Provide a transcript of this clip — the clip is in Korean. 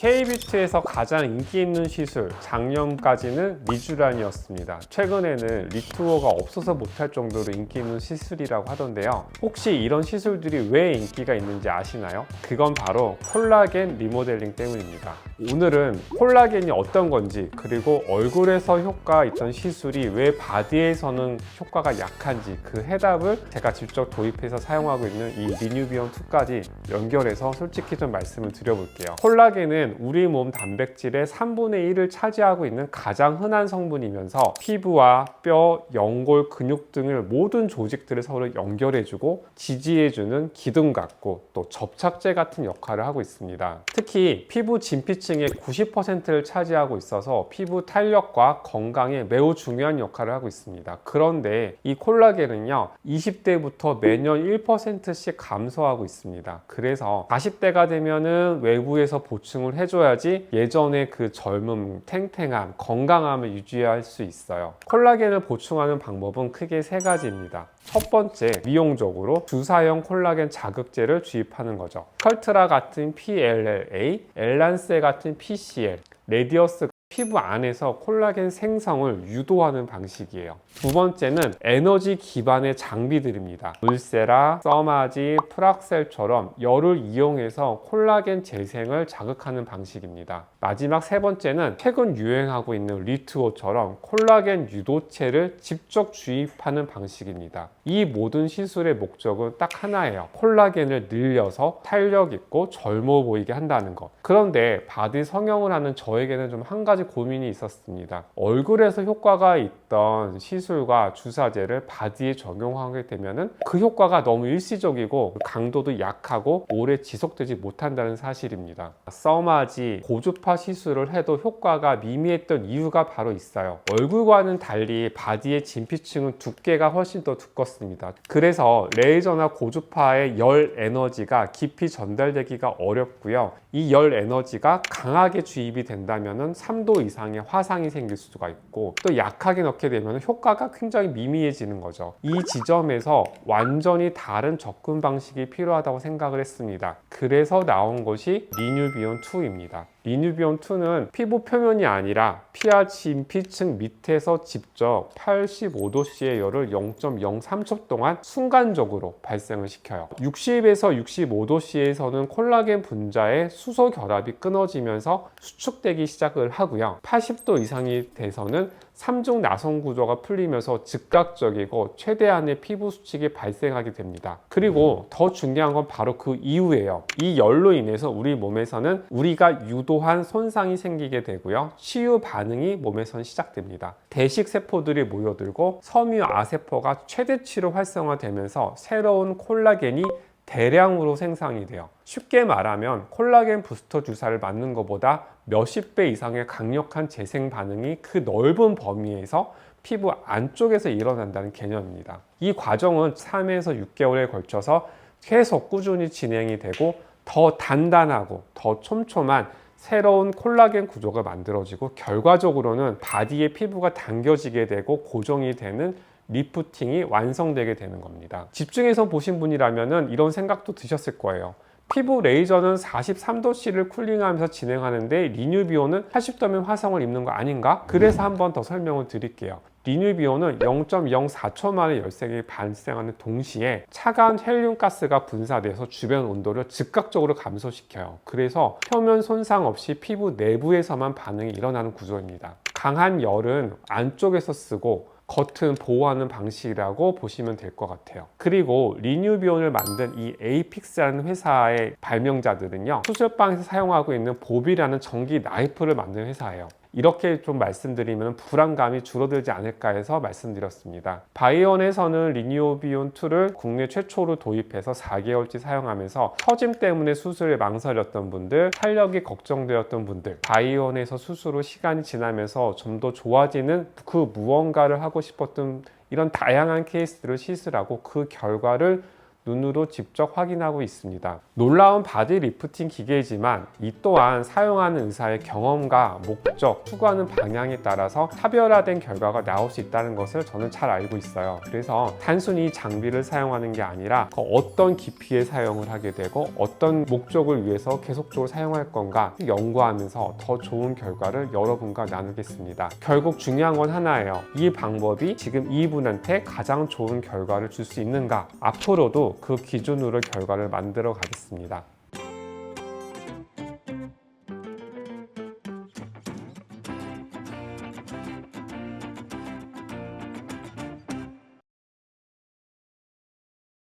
K뷰티에서 가장 인기 있는 시술, 작년까지는 리쥬란이었습니다. 최근에는 리투어가 없어서 못할 정도로 인기 있는 시술이라고 하던데요. 혹시 이런 시술들이 왜 인기가 있는지 아시나요? 그건 바로 콜라겐 리모델링 때문입니다. 오늘은 콜라겐이 어떤 건지, 그리고 얼굴에서 효과가 있던 시술이 왜 바디에서는 효과가 약한지 그 해답을 제가 직접 도입해서 사용하고 있는 이 리뉴비온2까지 연결해서 솔직히 좀 말씀을 드려볼게요. 콜라겐은 우리 몸 단백질의 3분의 1을 차지하고 있는 가장 흔한 성분이면서 피부와 뼈, 연골, 근육 등을 모든 조직들을 서로 연결해주고 지지해주는 기둥 같고 또 접착제 같은 역할을 하고 있습니다. 특히 피부 진피층의 90%를 차지하고 있어서 피부 탄력과 건강에 매우 중요한 역할을 하고 있습니다. 그런데 이 콜라겐은요 20대부터 매년 1%씩 감소하고 있습니다. 그래서 40대가 되면은 외부에서 보충을 해줘야지 예전의 그 젊음, 탱탱함, 건강함을 유지할 수 있어요. 콜라겐을 보충하는 방법은 크게 세 가지입니다. 첫 번째, 미용적으로 주사형 콜라겐 자극제를 주입하는 거죠. 컬트라 같은 PLLA, 엘란세 같은 PCL, 레디어스 피부 안에서 콜라겐 생성을 유도하는 방식이에요. 두 번째는 에너지 기반의 장비들입니다. 울세라, 써마지, 프락셀처럼 열을 이용해서 콜라겐 재생을 자극하는 방식입니다. 마지막 세 번째는 최근 유행하고 있는 리투어처럼 콜라겐 유도체를 직접 주입하는 방식입니다. 이 모든 시술의 목적은 딱 하나예요. 콜라겐을 늘려서 탄력 있고 젊어 보이게 한다는 것. 그런데 바디 성형을 하는 저에게는 좀 한 가지 고민이 있었습니다. 얼굴에서 효과가 있던 시술과 주사제를 바디에 적용하게 되면 그 효과가 너무 일시적이고 강도도 약하고 오래 지속되지 못한다는 사실입니다. 써마지, 고주파 시술을 해도 효과가 미미했던 이유가 바로 있어요. 얼굴과는 달리 바디의 진피층은 두께가 훨씬 더 두껍습니다. 그래서 레이저나 고주파의 열 에너지가 깊이 전달되기가 어렵고요. 이 열 에너지가 강하게 주입이 된다면 3도 이상의 화상이 생길 수가 있고 또 약하게 넣게 되면 효과가 굉장히 미미해지는 거죠. 이 지점에서 완전히 다른 접근 방식이 필요하다고 생각을 했습니다. 그래서 나온 것이 리뉴비온2입니다. 리뉴비온2는 피부 표면이 아니라 피하 진피층 밑에서 직접 85도씨의 열을 0.03초 동안 순간적으로 발생을 시켜요. 60에서 65도씨에서는 콜라겐 분자의 수소 결합이 끊어지면서 수축되기 시작을 하고요. 80도 이상이 돼서는 3중 나선 구조가 풀리면서 즉각적이고 최대한의 피부 수축이 발생하게 됩니다. 그리고 더 중요한 건 바로 그 이후예요. 이 열로 인해서 우리 몸에서는 우리가 유도한 손상이 생기게 되고요. 치유 반응이 몸에선 시작됩니다. 대식 세포들이 모여들고 섬유아 세포가 최대치로 활성화되면서 새로운 콜라겐이 대량으로 생성이 돼요. 쉽게 말하면 콜라겐 부스터 주사를 맞는 것보다 몇십 배 이상의 강력한 재생 반응이 그 넓은 범위에서 피부 안쪽에서 일어난다는 개념입니다. 이 과정은 3에서 6개월에 걸쳐서 계속 꾸준히 진행이 되고 더 단단하고 더 촘촘한 새로운 콜라겐 구조가 만들어지고 결과적으로는 바디의 피부가 당겨지게 되고 고정이 되는 리프팅이 완성되게 되는 겁니다. 집중해서 보신 분이라면 이런 생각도 드셨을 거예요. 피부 레이저는 43도씨를 쿨링하면서 진행하는데 리뉴비온은 80도면 화성을 입는 거 아닌가? 그래서 한 번 더 설명을 드릴게요. 리뉴비온은 0.04초 만에 열색이 발생하는 동시에 차가운 헬륨 가스가 분사돼서 주변 온도를 즉각적으로 감소시켜요. 그래서 표면 손상 없이 피부 내부에서만 반응이 일어나는 구조입니다. 강한 열은 안쪽에서 쓰고 겉은 보호하는 방식이라고 보시면 될 것 같아요. 그리고 리뉴비온을 만든 이 에이픽스라는 회사의 발명자들은요, 수술방에서 사용하고 있는 보비라는 전기 나이프를 만든 회사예요. 이렇게 좀 말씀드리면 불안감이 줄어들지 않을까 해서 말씀드렸습니다. 바이온에서는 리뉴비온2를 국내 최초로 도입해서 4개월치 사용하면서 처짐 때문에 수술을 망설였던 분들, 탄력이 걱정되었던 분들, 바이온에서 수술 후 시간이 지나면서 좀 더 좋아지는 그 무언가를 하고 싶었던 이런 다양한 케이스들을 시술하고 그 결과를 눈으로 직접 확인하고 있습니다. 놀라운 바디 리프팅 기계이지만 이 또한 사용하는 의사의 경험과 목적, 추구하는 방향에 따라서 차별화된 결과가 나올 수 있다는 것을 저는 잘 알고 있어요. 그래서 단순히 장비를 사용하는 게 아니라 어떤 깊이에 사용을 하게 되고 어떤 목적을 위해서 계속적으로 사용할 건가 연구하면서 더 좋은 결과를 여러분과 나누겠습니다. 결국 중요한 건 하나예요. 이 방법이 지금 이분한테 가장 좋은 결과를 줄 수 있는가? 앞으로도 그 기준으로 결과를 만들어 가겠습니다.